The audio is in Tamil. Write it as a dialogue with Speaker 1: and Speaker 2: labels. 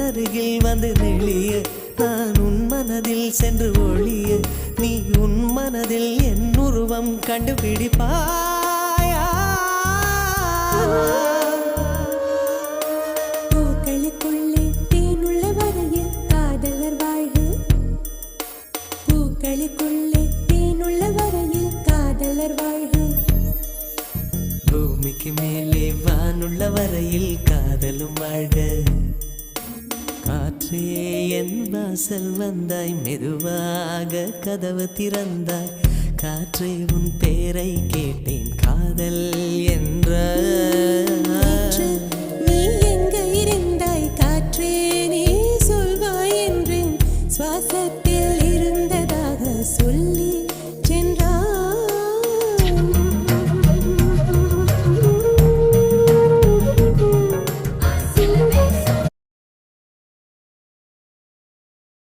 Speaker 1: அருகில் வந்து நெளிய நான் உன் மனதில் சென்று ஒளிய நீ உன் மனதில் என் உருவம் கண்டுபிடிப்பாயா
Speaker 2: பூக்களுக்குள்ளே தேனுள்ள வரையில் காதலர் வாழ்க பூக்களுக்குள்ளே தேனுள்ள வரையில் காதலர் வாழ்க
Speaker 1: பூமிக்கு மேலே வானுள்ள வரையில் காதலும் வாழ்க காற்றே என் வாசல் வந்தாய் மெதுவாக கதவு திறந்தாய் காற்றே உன் பேரை கேட்டேன் காதல் என்ற